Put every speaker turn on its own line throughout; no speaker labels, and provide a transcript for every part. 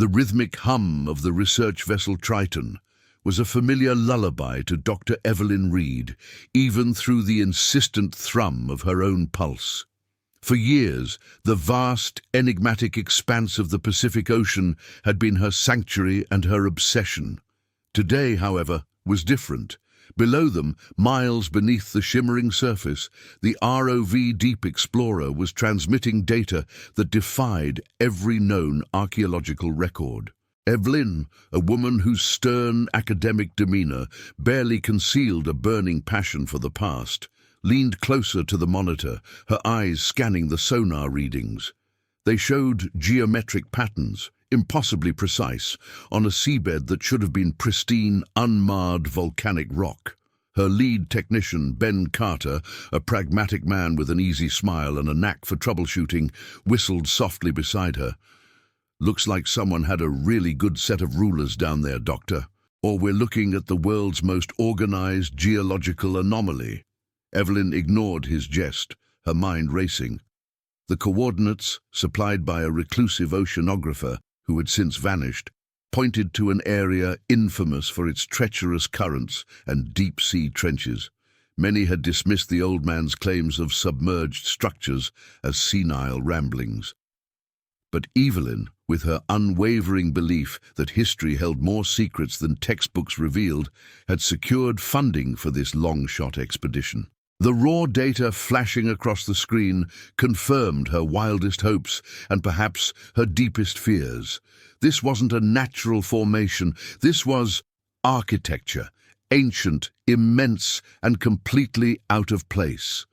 The rhythmic hum of the research vessel Triton was a familiar lullaby to Dr. Evelyn Reed, even through the insistent thrum of her own pulse. For years, the vast, enigmatic expanse of the Pacific Ocean had been her sanctuary and her obsession. Today, however, was different. Below them, miles beneath the shimmering surface, the ROV Deep Explorer was transmitting data that defied every known archaeological record. Evelyn, a woman whose stern academic demeanor barely concealed a burning passion for the past, leaned closer to the monitor, her eyes scanning the sonar readings. They showed geometric patterns, impossibly precise, on a seabed that should have been pristine, unmarred volcanic rock. Her lead technician, Ben Carter, a pragmatic man with an easy smile and a knack for troubleshooting, whistled softly beside her. "Looks like someone had a really good set of rulers down there, Doctor. Or we're looking at the world's most organized geological anomaly." Evelyn ignored his jest, her mind racing. The coordinates, supplied by a reclusive oceanographer who had since vanished, pointed to an area infamous for its treacherous currents and deep-sea trenches. Many had dismissed the old man's claims of submerged structures as senile ramblings. But Evelyn, with her unwavering belief that history held more secrets than textbooks revealed, had secured funding for this long-shot expedition. The raw data flashing across the screen confirmed her wildest hopes and perhaps her deepest fears. This wasn't a natural formation. This was architecture, ancient, immense, and completely out of place.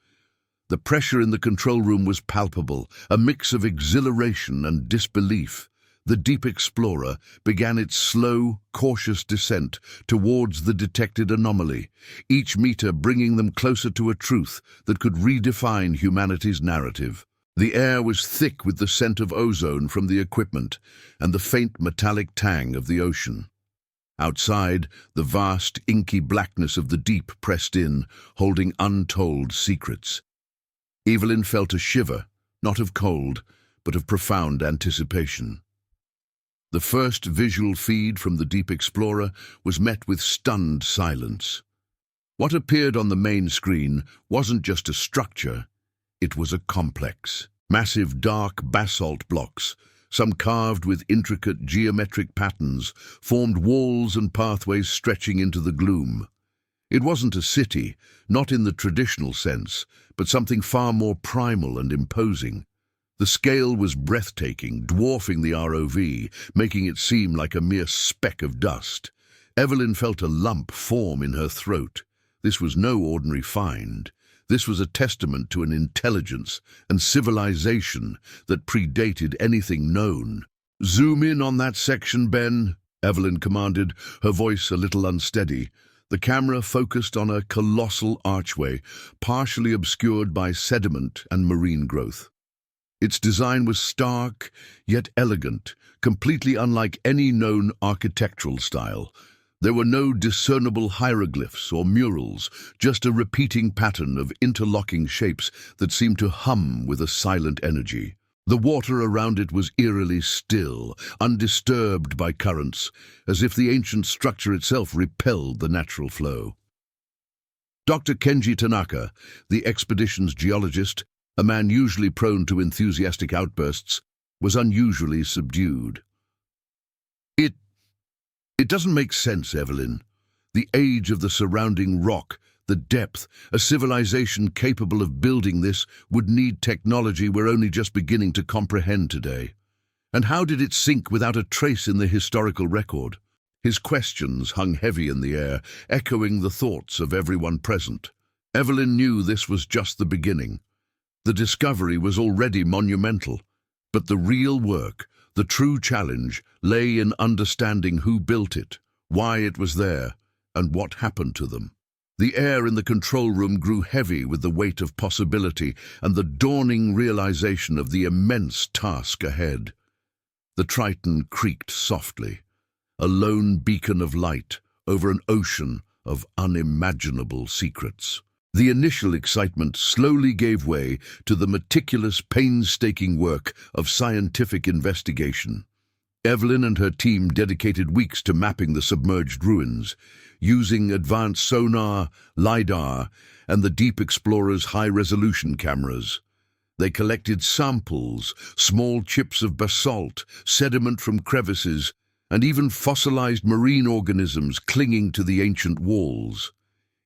The pressure in the control room was palpable, a mix of exhilaration and disbelief. The Deep Explorer began its slow, cautious descent towards the detected anomaly, each meter bringing them closer to a truth that could redefine humanity's narrative. The air was thick with the scent of ozone from the equipment and the faint metallic tang of the ocean. Outside, the vast, inky blackness of the deep pressed in, holding untold secrets. Evelyn felt a shiver, not of cold, but of profound anticipation. The first visual feed from the Deep Explorer was met with stunned silence. What appeared on the main screen wasn't just a structure, it was a complex. Massive dark basalt blocks, some carved with intricate geometric patterns, formed walls and pathways stretching into the gloom. It wasn't a city, not in the traditional sense, but something far more primal and imposing. The scale was breathtaking, dwarfing the ROV, making it seem like a mere speck of dust. Evelyn felt a lump form in her throat. This was no ordinary find. This was a testament to an intelligence and civilization that predated anything known. "Zoom in on that section, Ben," Evelyn commanded, her voice a little unsteady. The camera focused on a colossal archway, partially obscured by sediment and marine growth. Its design was stark, yet elegant, completely unlike any known architectural style. There were no discernible hieroglyphs or murals, just a repeating pattern of interlocking shapes that seemed to hum with a silent energy. The water around it was eerily still, undisturbed by currents, as if the ancient structure itself repelled the natural flow. Dr. Kenji Tanaka, the expedition's geologist, a man usually prone to enthusiastic outbursts, was unusually subdued. It doesn't make sense, Evelyn. The age of the surrounding rock, the depth, a civilization capable of building this would need technology we're only just beginning to comprehend today. And how did it sink without a trace in the historical record? His questions hung heavy in the air, echoing the thoughts of everyone present. Evelyn knew this was just the beginning. The discovery was already monumental, but the real work, the true challenge, lay in understanding who built it, why it was there, and what happened to them. The air in the control room grew heavy with the weight of possibility and the dawning realization of the immense task ahead. The Triton creaked softly, a lone beacon of light over an ocean of unimaginable secrets. The initial excitement slowly gave way to the meticulous, painstaking work of scientific investigation. Evelyn and her team dedicated weeks to mapping the submerged ruins, using advanced sonar, LiDAR, and the Deep Explorer's high-resolution cameras. They collected samples, small chips of basalt, sediment from crevices, and even fossilized marine organisms clinging to the ancient walls.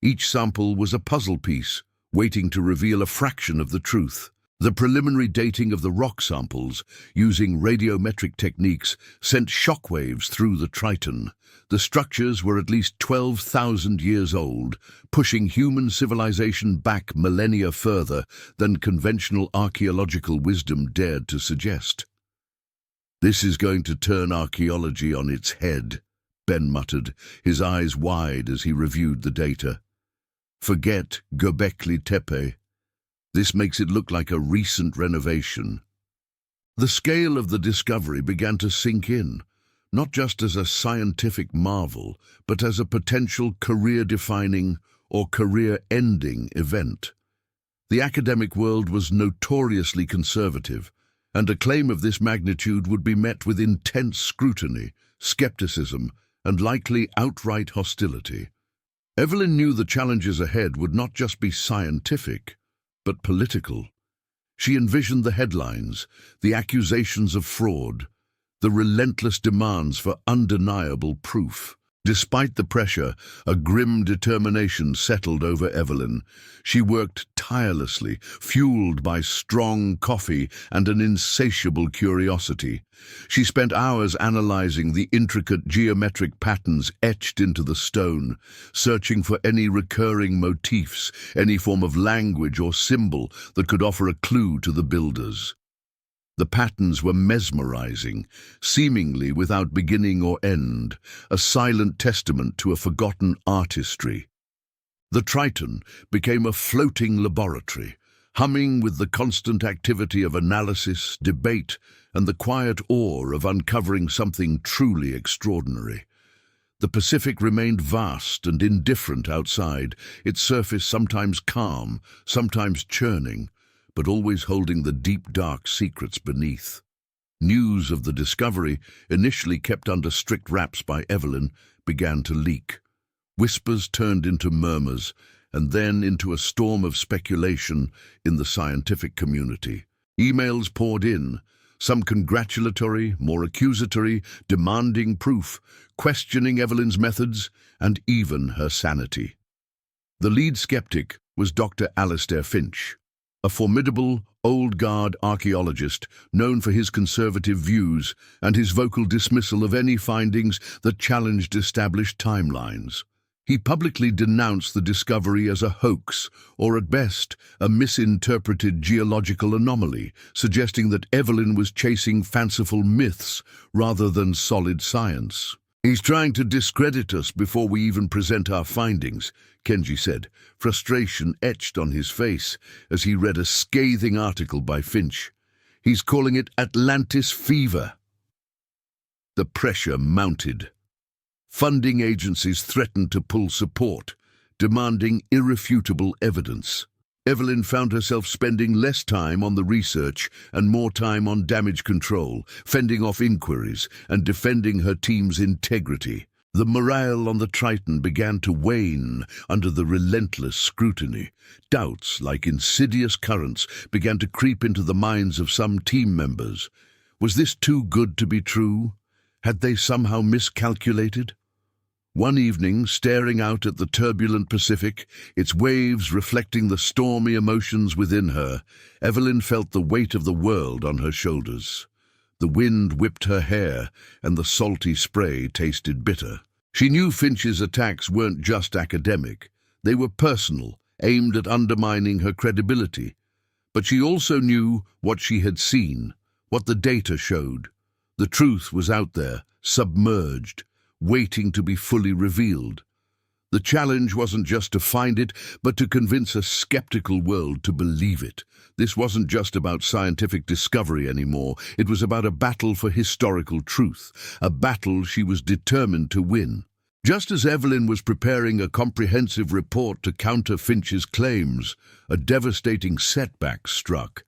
Each sample was a puzzle piece, waiting to reveal a fraction of the truth. The preliminary dating of the rock samples, using radiometric techniques, sent shockwaves through the Triton. The structures were at least 12,000 years old, pushing human civilization back millennia further than conventional archaeological wisdom dared to suggest. "This is going to turn archaeology on its head," Ben muttered, his eyes wide as he reviewed the data. "Forget Göbekli Tepe. This makes it look like a recent renovation." The scale of the discovery began to sink in, not just as a scientific marvel, but as a potential career-defining or career-ending event. The academic world was notoriously conservative, and a claim of this magnitude would be met with intense scrutiny, skepticism, and likely outright hostility. Evelyn knew the challenges ahead would not just be scientific, but political. She envisioned the headlines, the accusations of fraud, the relentless demands for undeniable proof. Despite the pressure, a grim determination settled over Evelyn. She worked tirelessly, fueled by strong coffee and an insatiable curiosity. She spent hours analyzing the intricate geometric patterns etched into the stone, searching for any recurring motifs, any form of language or symbol that could offer a clue to the builders. The patterns were mesmerizing, seemingly without beginning or end, a silent testament to a forgotten artistry. The Triton became a floating laboratory, humming with the constant activity of analysis, debate, and the quiet awe of uncovering something truly extraordinary. The Pacific remained vast and indifferent outside, its surface sometimes calm, sometimes churning, but always holding the deep, dark secrets beneath. News of the discovery, initially kept under strict wraps by Evelyn, began to leak. Whispers turned into murmurs, and then into a storm of speculation in the scientific community. Emails poured in, some congratulatory, more accusatory, demanding proof, questioning Evelyn's methods, and even her sanity. The lead skeptic was Dr. Alastair Finch, a formidable, old-guard archaeologist known for his conservative views and his vocal dismissal of any findings that challenged established timelines. He publicly denounced the discovery as a hoax, or at best, a misinterpreted geological anomaly, suggesting that Evelyn was chasing fanciful myths rather than solid science. "He's trying to discredit us before we even present our findings," Kenji said, frustration etched on his face as he read a scathing article by Finch. "He's calling it Atlantis fever." The pressure mounted. Funding agencies threatened to pull support, demanding irrefutable evidence. Evelyn found herself spending less time on the research and more time on damage control, fending off inquiries and defending her team's integrity. The morale on the Triton began to wane under the relentless scrutiny. Doubts, like insidious currents, began to creep into the minds of some team members. Was this too good to be true? Had they somehow miscalculated? One evening, staring out at the turbulent Pacific, its waves reflecting the stormy emotions within her, Evelyn felt the weight of the world on her shoulders. The wind whipped her hair, and the salty spray tasted bitter. She knew Finch's attacks weren't just academic. They were personal, aimed at undermining her credibility. But she also knew what she had seen, what the data showed. The truth was out there, submerged, waiting to be fully revealed. The challenge wasn't just to find it, but to convince a skeptical world to believe it. This wasn't just about scientific discovery anymore. It was about a battle for historical truth, a battle she was determined to win. Just as Evelyn was preparing a comprehensive report to counter Finch's claims, a devastating setback struck.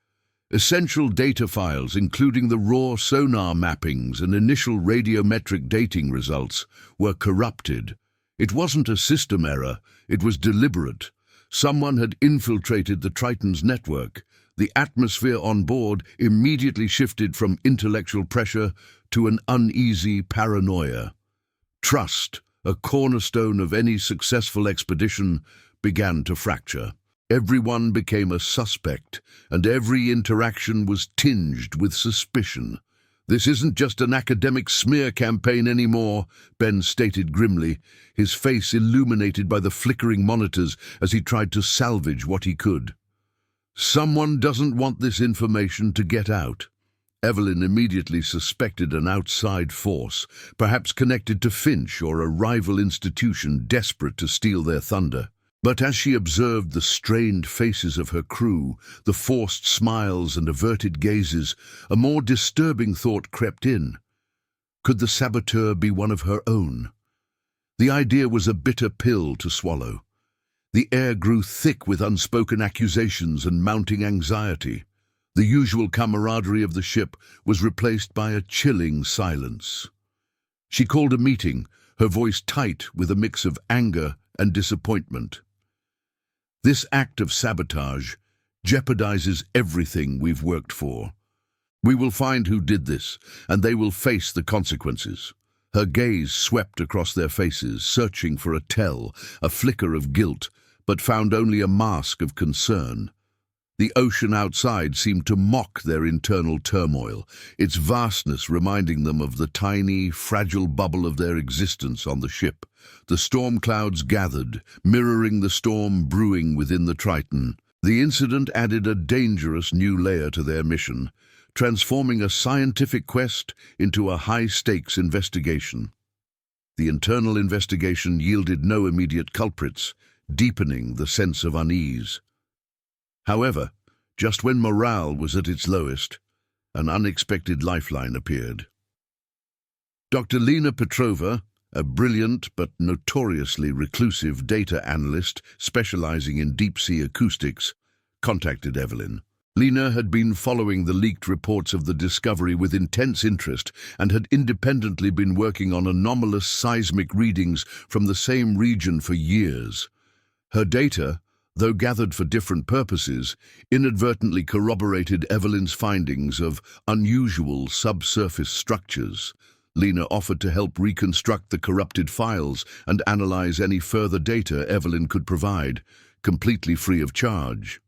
Essential data files, including the raw sonar mappings and initial radiometric dating results, were corrupted. It wasn't a system error, it was deliberate. Someone had infiltrated the Triton's network. The atmosphere on board immediately shifted from intellectual pressure to an uneasy paranoia. Trust, a cornerstone of any successful expedition, began to fracture. Everyone became a suspect, and every interaction was tinged with suspicion. "This isn't just an academic smear campaign anymore," Ben stated grimly, his face illuminated by the flickering monitors as he tried to salvage what he could. "Someone doesn't want this information to get out." Evelyn immediately suspected an outside force, perhaps connected to Finch or a rival institution desperate to steal their thunder. But as she observed the strained faces of her crew, the forced smiles and averted gazes, a more disturbing thought crept in. Could the saboteur be one of her own? The idea was a bitter pill to swallow. The air grew thick with unspoken accusations and mounting anxiety. The usual camaraderie of the ship was replaced by a chilling silence. She called a meeting, her voice tight with a mix of anger and disappointment. "This act of sabotage jeopardizes everything we've worked for. We will find who did this, and they will face the consequences." Her gaze swept across their faces, searching for a tell, a flicker of guilt, but found only a mask of concern. The ocean outside seemed to mock their internal turmoil, its vastness reminding them of the tiny, fragile bubble of their existence on the ship. The storm clouds gathered, mirroring the storm brewing within the Triton. The incident added a dangerous new layer to their mission, transforming a scientific quest into a high-stakes investigation. The internal investigation yielded no immediate culprits, deepening the sense of unease. However, just when morale was at its lowest, an unexpected lifeline appeared. Dr. Lena Petrova, a brilliant but notoriously reclusive data analyst specializing in deep-sea acoustics, contacted Evelyn. Lena had been following the leaked reports of the discovery with intense interest and had independently been working on anomalous seismic readings from the same region for years. Her data, though gathered for different purposes, inadvertently corroborated Evelyn's findings of unusual subsurface structures. Lena offered to help reconstruct the corrupted files and analyze any further data Evelyn could provide, completely free of charge.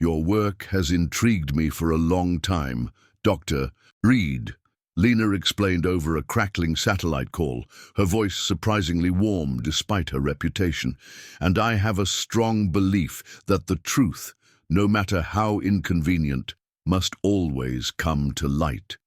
"Your work has intrigued me for a long time, Dr. Reed," Lena explained over a crackling satellite call, her voice surprisingly warm despite her reputation. "And I have a strong belief that the truth, no matter how inconvenient, must always come to light."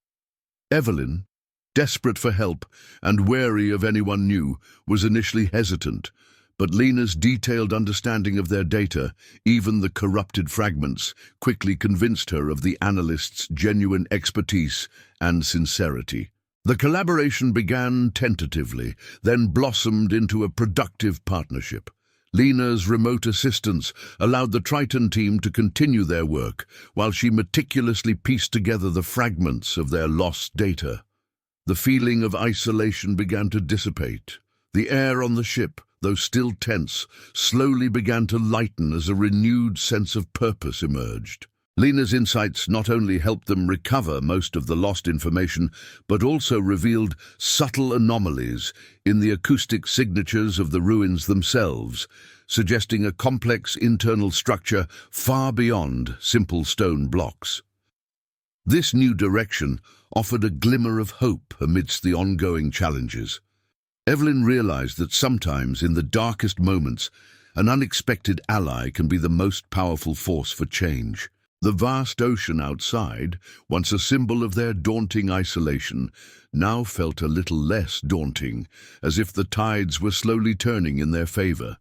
Evelyn, desperate for help and wary of anyone new, was initially hesitant, but Lena's detailed understanding of their data, even the corrupted fragments, quickly convinced her of the analyst's genuine expertise and sincerity. The collaboration began tentatively, then blossomed into a productive partnership. Lena's remote assistance allowed the Triton team to continue their work, while she meticulously pieced together the fragments of their lost data. The feeling of isolation began to dissipate. The air on the ship, though still tense, slowly began to lighten as a renewed sense of purpose emerged. Lena's insights not only helped them recover most of the lost information, but also revealed subtle anomalies in the acoustic signatures of the ruins themselves, suggesting a complex internal structure far beyond simple stone blocks. This new direction offered a glimmer of hope amidst the ongoing challenges. Evelyn realized that sometimes, in the darkest moments, an unexpected ally can be the most powerful force for change. The vast ocean outside, once a symbol of their daunting isolation, now felt a little less daunting, as if the tides were slowly turning in their favor.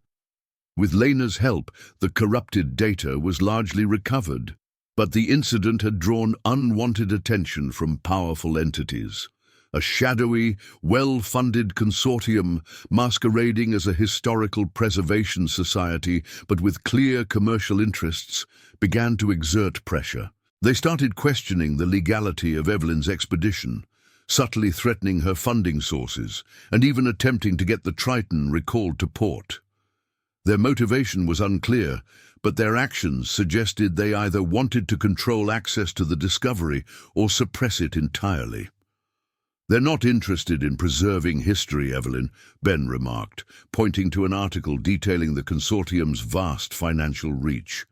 With Lena's help, the corrupted data was largely recovered, but the incident had drawn unwanted attention from powerful entities. A shadowy, well-funded consortium masquerading as a historical preservation society but with clear commercial interests began to exert pressure. They started questioning the legality of Evelyn's expedition, subtly threatening her funding sources, and even attempting to get the Triton recalled to port. Their motivation was unclear, but their actions suggested they either wanted to control access to the discovery or suppress it entirely. "They're not interested in preserving history, Evelyn," Ben remarked, pointing to an article detailing the consortium's vast financial reach.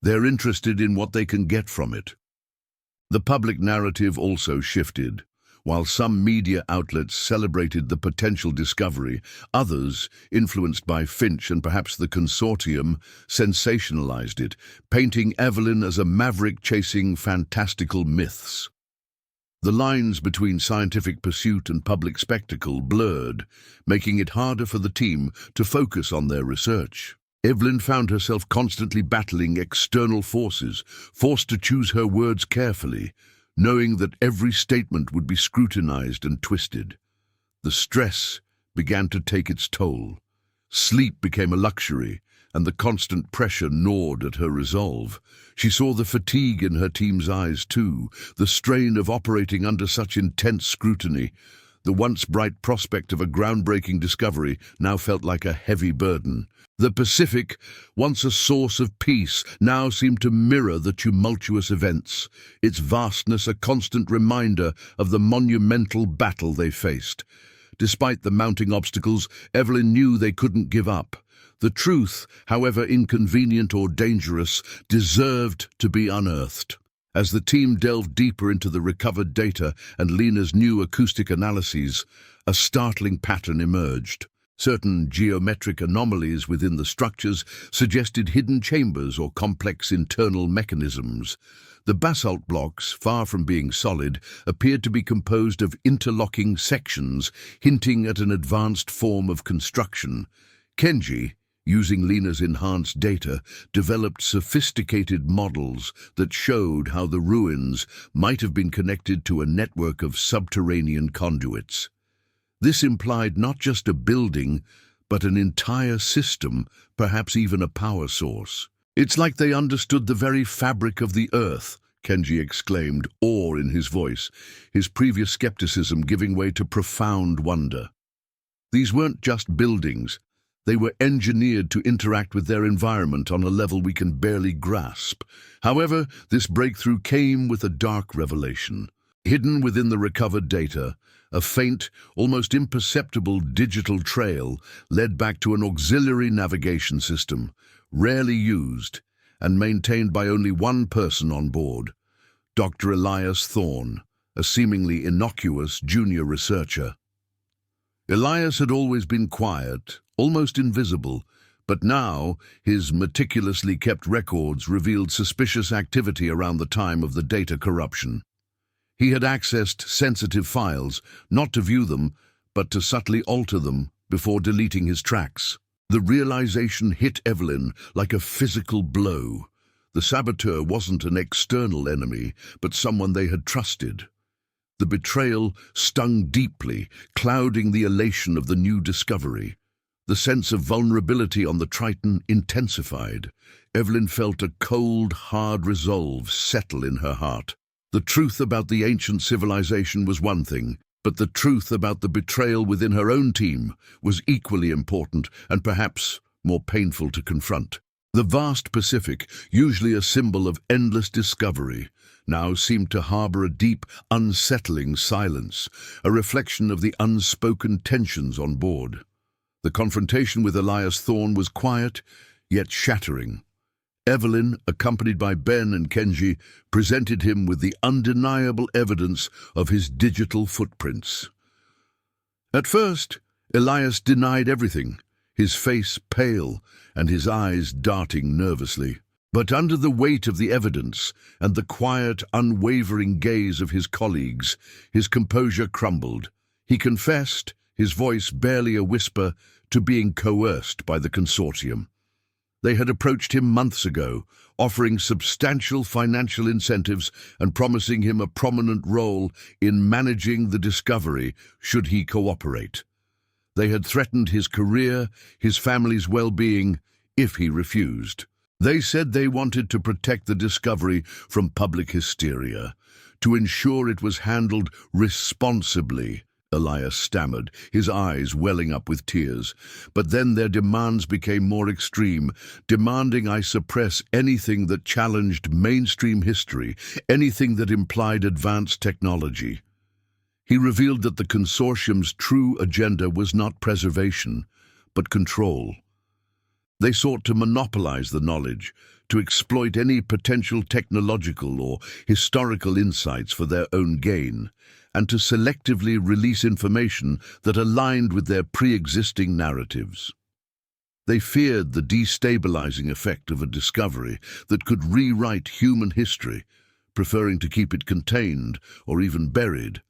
"They're interested in what they can get from it." The public narrative also shifted. While some media outlets celebrated the potential discovery, others, influenced by Finch and perhaps the consortium, sensationalized it, painting Evelyn as a maverick chasing fantastical myths. The lines between scientific pursuit and public spectacle blurred, making it harder for the team to focus on their research. Evelyn found herself constantly battling external forces, forced to choose her words carefully, knowing that every statement would be scrutinized and twisted. The stress began to take its toll. Sleep became a luxury, and the constant pressure gnawed at her resolve. She saw the fatigue in her team's eyes too, the strain of operating under such intense scrutiny. The once bright prospect of a groundbreaking discovery now felt like a heavy burden. The Pacific, once a source of peace, now seemed to mirror the tumultuous events, its vastness a constant reminder of the monumental battle they faced. Despite the mounting obstacles, Evelyn knew they couldn't give up. The truth, however inconvenient or dangerous, deserved to be unearthed. As the team delved deeper into the recovered data and Lena's new acoustic analyses, a startling pattern emerged. Certain geometric anomalies within the structures suggested hidden chambers or complex internal mechanisms. The basalt blocks, far from being solid, appeared to be composed of interlocking sections, hinting at an advanced form of construction. Kenji, using Lena's enhanced data, developed sophisticated models that showed how the ruins might have been connected to a network of subterranean conduits. This implied not just a building, but an entire system, perhaps even a power source. "It's like they understood the very fabric of the earth," Kenji exclaimed, awe in his voice, his previous skepticism giving way to profound wonder. These weren't just buildings. They were engineered to interact with their environment on a level we can barely grasp. However, this breakthrough came with a dark revelation. Hidden within the recovered data, a faint, almost imperceptible digital trail led back to an auxiliary navigation system, rarely used, and maintained by only one person on board, Dr. Elias Thorne, a seemingly innocuous junior researcher. Elias had always been quiet, almost invisible, but now his meticulously kept records revealed suspicious activity around the time of the data corruption. He had accessed sensitive files, not to view them, but to subtly alter them before deleting his tracks. The realization hit Evelyn like a physical blow. The saboteur wasn't an external enemy, but someone they had trusted. The betrayal stung deeply, clouding the elation of the new discovery. The sense of vulnerability on the Triton intensified. Evelyn felt a cold, hard resolve settle in her heart. The truth about the ancient civilization was one thing, but the truth about the betrayal within her own team was equally important and perhaps more painful to confront. The vast Pacific, usually a symbol of endless discovery, now seemed to harbor a deep, unsettling silence, a reflection of the unspoken tensions on board. The confrontation with Elias Thorne was quiet, yet shattering. Evelyn, accompanied by Ben and Kenji, presented him with the undeniable evidence of his digital footprints. At first, Elias denied everything, his face pale and his eyes darting nervously. But under the weight of the evidence and the quiet, unwavering gaze of his colleagues, his composure crumbled. He confessed, his voice barely a whisper, to being coerced by the consortium. They had approached him months ago, offering substantial financial incentives and promising him a prominent role in managing the discovery should he cooperate. They had threatened his career, his family's well-being, if he refused. They said they wanted to protect the discovery from public hysteria, to ensure it was handled responsibly. Elias stammered, his eyes welling up with tears. But then their demands became more extreme, demanding I suppress anything that challenged mainstream history, anything that implied advanced technology. He revealed that the consortium's true agenda was not preservation, but control. They sought to monopolize the knowledge, to exploit any potential technological or historical insights for their own gain, and to selectively release information that aligned with their pre-existing narratives. They feared the destabilizing effect of a discovery that could rewrite human history, preferring to keep it contained or even buried.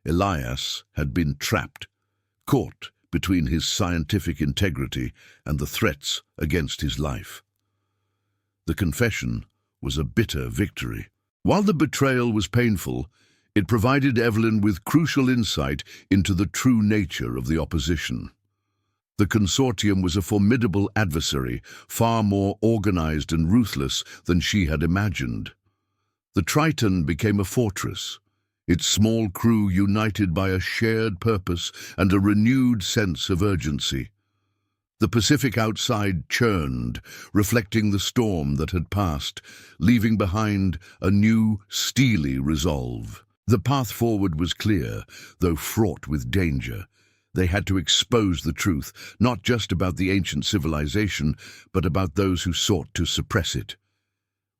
Elias had been trapped, caught between his scientific integrity and the threats against his life. The confession was a bitter victory. While the betrayal was painful, it provided Evelyn with crucial insight into the true nature of the opposition. The consortium was a formidable adversary, far more organized and ruthless than she had imagined. The Triton became a fortress, its small crew united by a shared purpose and a renewed sense of urgency. The Pacific outside churned, reflecting the storm that had passed, leaving behind a new, steely resolve. The path forward was clear, though fraught with danger. They had to expose the truth, not just about the ancient civilization, but about those who sought to suppress it.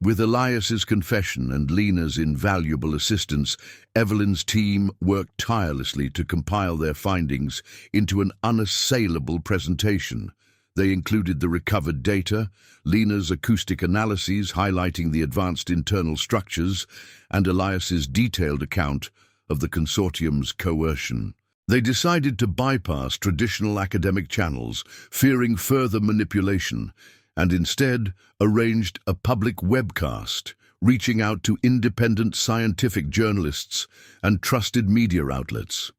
With Elias's confession and Lena's invaluable assistance, Evelyn's team worked tirelessly to compile their findings into an unassailable presentation. They included the recovered data, Lena's acoustic analyses highlighting the advanced internal structures, and Elias's detailed account of the consortium's coercion. They decided to bypass traditional academic channels, fearing further manipulation, and instead arranged a public webcast, reaching out to independent scientific journalists and trusted media outlets.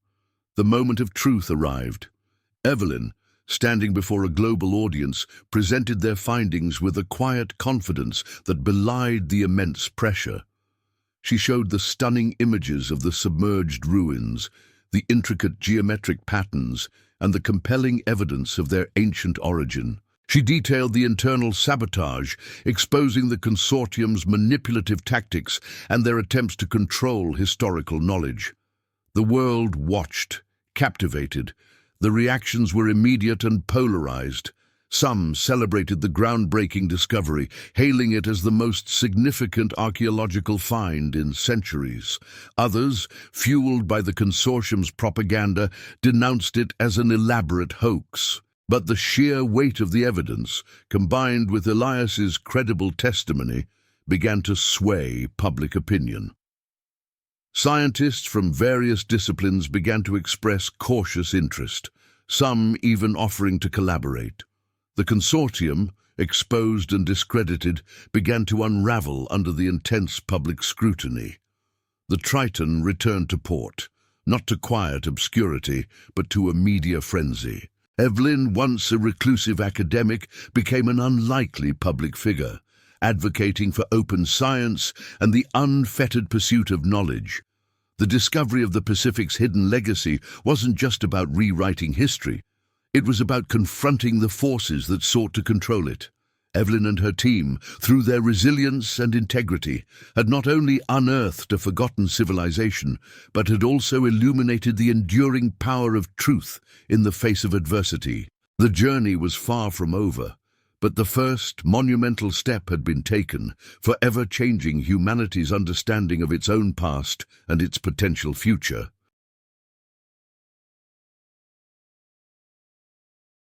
The moment of truth arrived. Evelyn, standing before a global audience, presented their findings with a quiet confidence that belied the immense pressure. She showed the stunning images of the submerged ruins, the intricate geometric patterns, and the compelling evidence of their ancient origin. She detailed the internal sabotage, exposing the consortium's manipulative tactics and their attempts to control historical knowledge. The world watched, captivated. The reactions were immediate and polarized. Some celebrated the groundbreaking discovery, hailing it as the most significant archaeological find in centuries. Others, fueled by the consortium's propaganda, denounced it as an elaborate hoax. But the sheer weight of the evidence, combined with Elias's credible testimony, began to sway public opinion. Scientists from various disciplines began to express cautious interest, some even offering to collaborate. The consortium, exposed and discredited, began to unravel under the intense public scrutiny. The Triton returned to port, not to quiet obscurity, but to a media frenzy. Evelyn, once a reclusive academic, became an unlikely public figure, advocating for open science and the unfettered pursuit of knowledge. The discovery of the Pacific's hidden legacy wasn't just about rewriting history. It was about confronting the forces that sought to control it. Evelyn and her team, through their resilience and integrity, had not only unearthed a forgotten civilization, but had also illuminated the enduring power of truth in the face of adversity. The journey was far from over, but the first monumental step had been taken, forever changing humanity's understanding of its own past and its potential future.